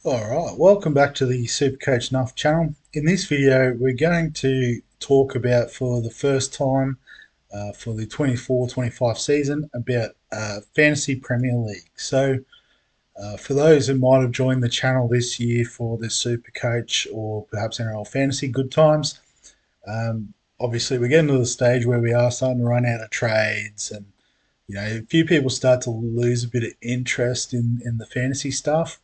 Alright, welcome back to the Supercoach Nuff channel. In this video, we're going to talk about, for the first time for the 24-25 season, about Fantasy Premier League. So, for those who might have joined the channel this year for the Supercoach or perhaps NRL Fantasy good times, obviously we're getting to the stage where we are starting to run out of trades, and a few people start to lose a bit of interest in the fantasy stuff.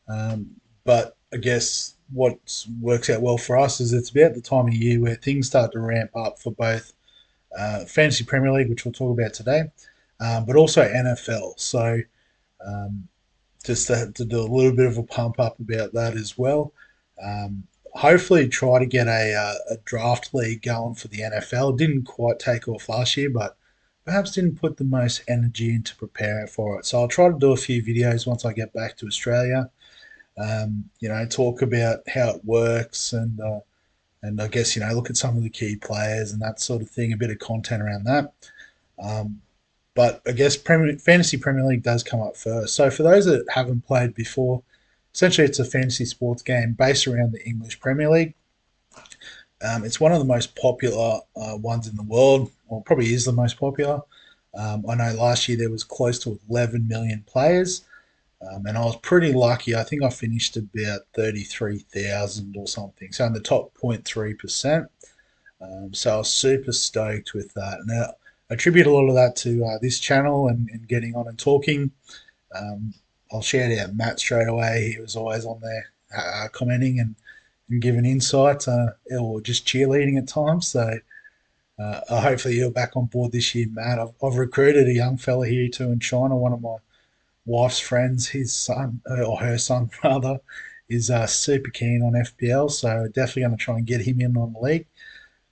But I guess what works out well for us is it's about the time of year where things start to ramp up for both Fantasy Premier League, which we'll talk about today, but also NFL. So um, just to do a little bit of a pump up about that as well. Hopefully, try to get a draft league going for the NFL. Didn't quite take off last year, but perhaps didn't put the most energy into preparing for it. So I'll try to do a few videos once I get back to Australia. Talk about how it works, and I guess look at some of the key players and that sort of thing. A bit of content around that. Um, but I guess Fantasy Premier League does come up first. So for those that haven't played before, essentially it's a fantasy sports game based around the English Premier League. It's one of the most popular ones in the world, or probably is the most popular. I know last year there was close to 11 million players. And I was pretty lucky. I think I finished about 33,000 or something. So in the top 0.3%. So I was super stoked with that. Now, I attribute a lot of that to this channel and getting on and talking. Um, I'll shout out Matt straight away. He was always on there commenting and giving insights or just cheerleading at times. So hopefully you're back on board this year, Matt. I've recruited a young fella here too in China, one of my wife's friends, his son, or her son rather, is super keen on FPL, so definitely going to try and get him in on the league.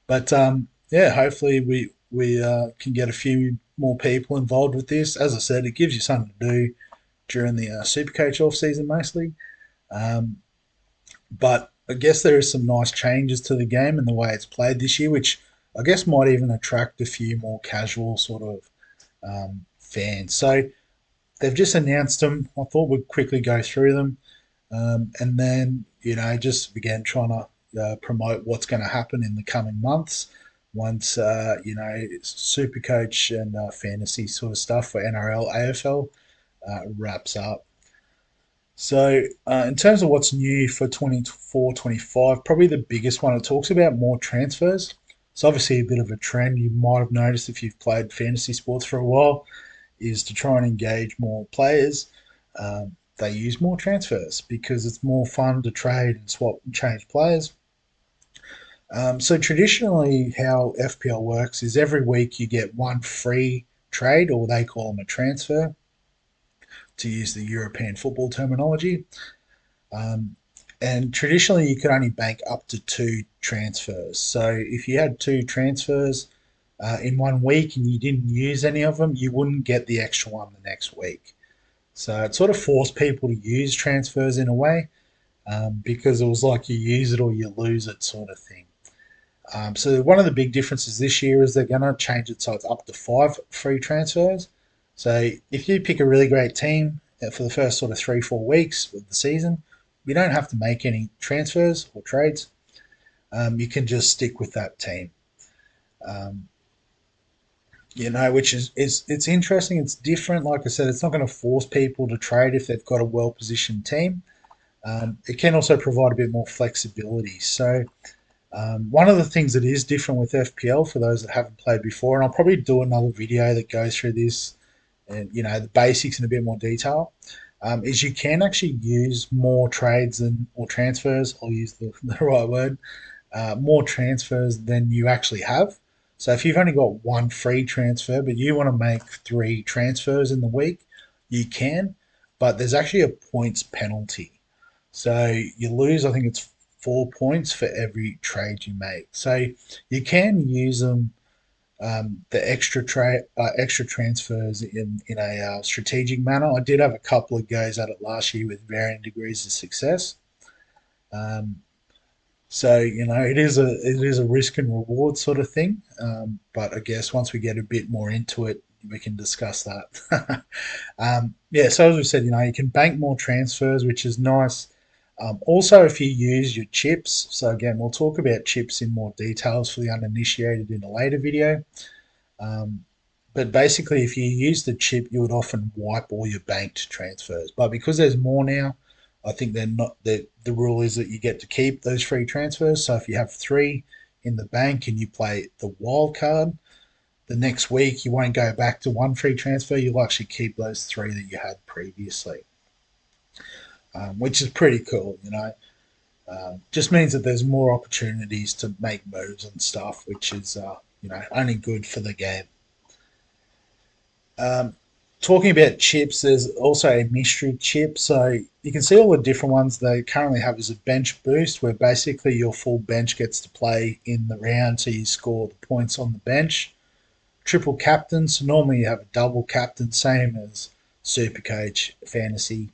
But yeah, hopefully we can get a few more people involved with this. As I said, it gives you something to do during the Supercoach off season mostly. Um, but I guess there is some nice changes to the game and the way it's played this year, which I guess might even attract a few more casual sort of fans. So they've just announced them. I thought we'd quickly go through them, and then just begin trying to promote what's going to happen in the coming months once Supercoach and fantasy sort of stuff for NRL AFL wraps up. So in terms of what's new for 24-25, probably the biggest one, it talks about more transfers. It's obviously a bit of a trend you might have noticed if you've played fantasy sports for a while, is to try and engage more players. They use more transfers because it's more fun to trade and swap and change players. So traditionally, how FPL works is every week you get one free trade, or they call them a transfer, to use the European football terminology. Um, and traditionally, you could only bank up to two transfers. So if you had two transfers in 1 week and you didn't use any of them, you wouldn't get the extra one the next week. So it sort of forced people to use transfers in a way, because it was like you use it or you lose it sort of thing. So one of the big differences this year is they're going to change it so it's up to 5 free transfers. So if you pick a really great team for the first sort of 3-4 weeks of the season, you don't have to make any transfers or trades. You can just stick with that team. Um, which is it's interesting. It's different. Like I said, it's not going to force people to trade if they've got a well positioned team. It can also provide a bit more flexibility. So one of the things that is different with FPL for those that haven't played before, and I'll probably do another video that goes through this and the basics in a bit more detail, is you can actually use more trades or transfers. I'll use the right word. More transfers than you actually have. So if you've only got one free transfer, but you want to make 3 transfers in the week, you can, but there's actually a points penalty. So you lose, I think it's 4 points for every trade you make. So you can use them, the extra transfers in a strategic manner. I did have a couple of goes at it last year with varying degrees of success. Um, So it is a risk and reward sort of thing. But I guess once we get a bit more into it, we can discuss that. Yeah, so as we said, you can bank more transfers, which is nice. Also, if you use your chips, so again, we'll talk about chips in more details for the uninitiated in a later video. Um, but basically, if you use the chip, you would often wipe all your banked transfers. But because there's more now, I think they're not. The rule is that you get to keep those free transfers. So if you have three in the bank and you play the wild card, the next week you won't go back to one free transfer. You'll actually keep those three that you had previously, which is pretty cool. Just means that there's more opportunities to make moves and stuff, which is only good for the game. Um, Talking about chips, there's also a mystery chip. So you can see all the different ones they currently have is a bench boost, where basically your full bench gets to play in the round, so you score the points on the bench. Triple captain, so normally you have a double captain, same as Supercoach Fantasy.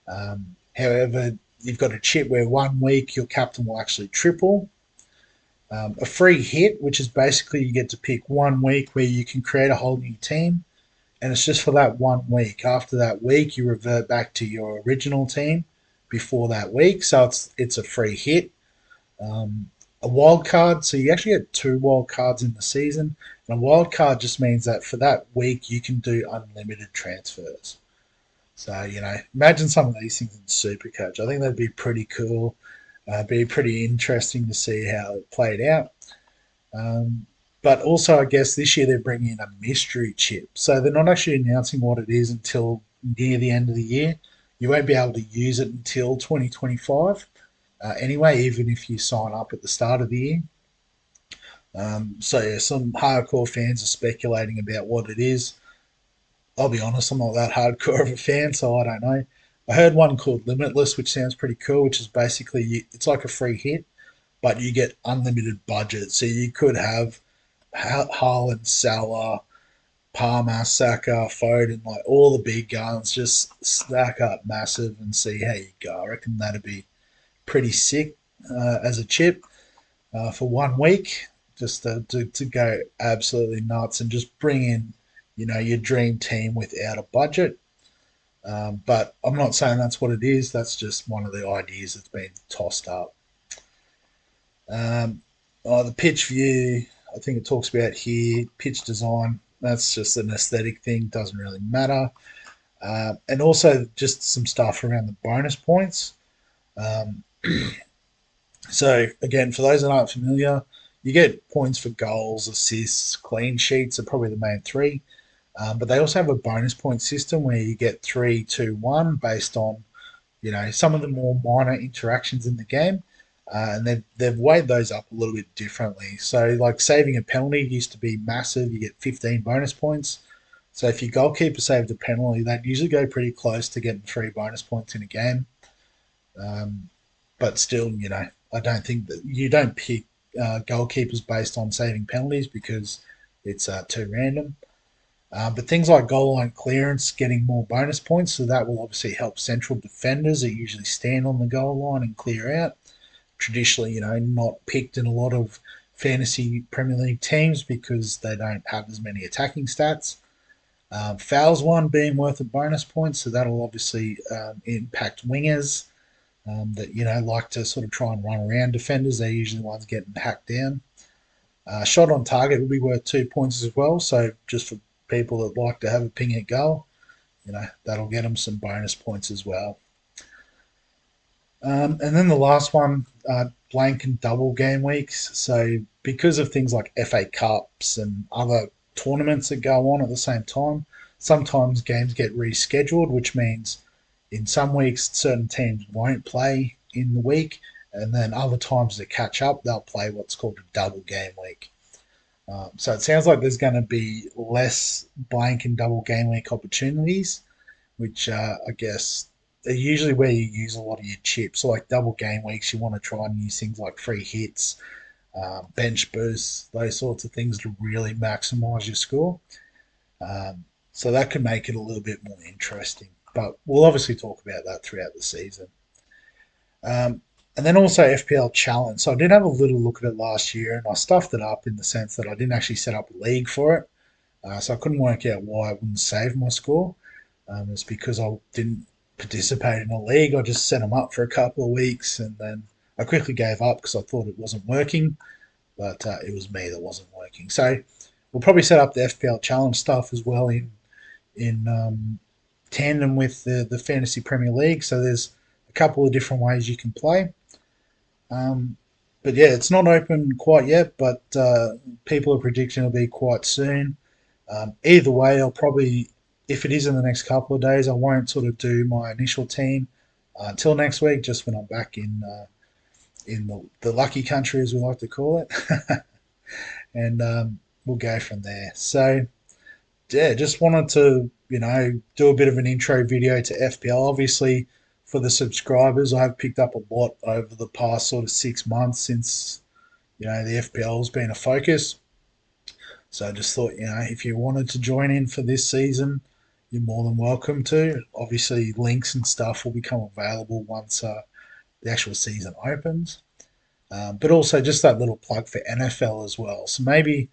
However, you've got a chip where 1 week your captain will actually triple. A free hit, which is basically you get to pick 1 week where you can create a whole new team, and it's just for that 1 week. After that week, you revert back to your original team before that week, so it's a free hit. A wild card, so you actually get two wild cards in the season, and a wild card just means that for that week you can do unlimited transfers. So imagine some of these things in Supercoach. I think that'd be pretty cool. Be pretty interesting to see how it played out. Um, but also, I guess this year they're bringing in a mystery chip. So they're not actually announcing what it is until near the end of the year. You won't be able to use it until 2025 anyway, even if you sign up at the start of the year. So, yeah, some hardcore fans are speculating about what it is. I'll be honest, I'm not that hardcore of a fan, so I don't know. I heard one called Limitless, which sounds pretty cool, which is basically it's like a free hit, but you get unlimited budget. So you could have Haaland, Salah, Palmer, Saka, Foden, like all the big guns, just stack up massive and see how you go. I reckon that'd be pretty sick as a chip for 1 week, just to go absolutely nuts and just bring in, your dream team without a budget. But I'm not saying that's what it is. That's just one of the ideas that's been tossed up. Um, the pitch view, I think it talks about here, pitch design. That's just an aesthetic thing, doesn't really matter. And also just some stuff around the bonus points. Um, so, again, for those that aren't familiar, you get points for goals, assists, clean sheets are probably the main three. But they also have a bonus point system where you get three, two, one based on some of the more minor interactions in the game, and they've weighed those up a little bit differently. So, like saving a penalty used to be massive; you get 15 bonus points. So, if your goalkeeper saved a penalty, that usually go pretty close to getting 3 bonus points in a game. Um, but still, I don't think that you don't pick goalkeepers based on saving penalties because it's too random. But things like goal line clearance getting more bonus points, so that will obviously help central defenders that usually stand on the goal line and clear out. Traditionally, not picked in a lot of fantasy Premier League teams because they don't have as many attacking stats. Fouls one being worth a bonus point, so that'll obviously impact wingers that like to sort of try and run around defenders. They're usually the ones getting hacked down. Shot on target will be worth 2 points as well. So just for people that like to have a ping at goal, that'll get them some bonus points as well. And then the last one, blank and double game weeks. So because of things like FA Cups and other tournaments that go on at the same time, sometimes games get rescheduled, which means in some weeks certain teams won't play in the week, and then other times to catch up, they'll play what's called a double game week. So it sounds like there's going to be less blank and double game week opportunities, which I guess are usually where you use a lot of your chips. So like double game weeks, you want to try and use things like free hits, bench boosts, those sorts of things to really maximise your score. So that can make it a little bit more interesting. But we'll obviously talk about that throughout the season. And then also FPL Challenge. So I did have a little look at it last year, and I stuffed it up in the sense that I didn't actually set up a league for it. So I couldn't work out why I wouldn't save my score. It's because I didn't participate in a league. I just set them up for a couple of weeks, and then I quickly gave up because I thought it wasn't working. But it was me that wasn't working. So we'll probably set up the FPL Challenge stuff as well in tandem with the Fantasy Premier League. So there's a couple of different ways you can play. Um, but yeah, it's not open quite yet, but people are predicting it'll be quite soon. Either way, I'll probably, if it is in the next couple of days, I won't sort of do my initial team until next week, just when I'm back in the lucky country, as we like to call it, and we'll go from there. So yeah, just wanted to do a bit of an intro video to FPL. Obviously, for the subscribers, I've picked up a lot over the past sort of 6 months since the FPL's been a focus. So I just thought, if you wanted to join in for this season, you're more than welcome to. Obviously, links and stuff will become available once the actual season opens. But also just that little plug for NFL as well. So maybe,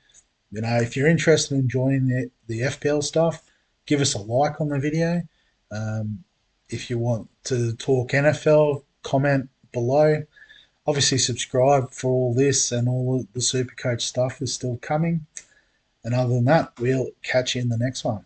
if you're interested in joining the FPL stuff, give us a like on the video. Um, if you want to talk NFL, comment below. Obviously, subscribe for all this, and all the Supercoach stuff is still coming. And other than that, we'll catch you in the next one.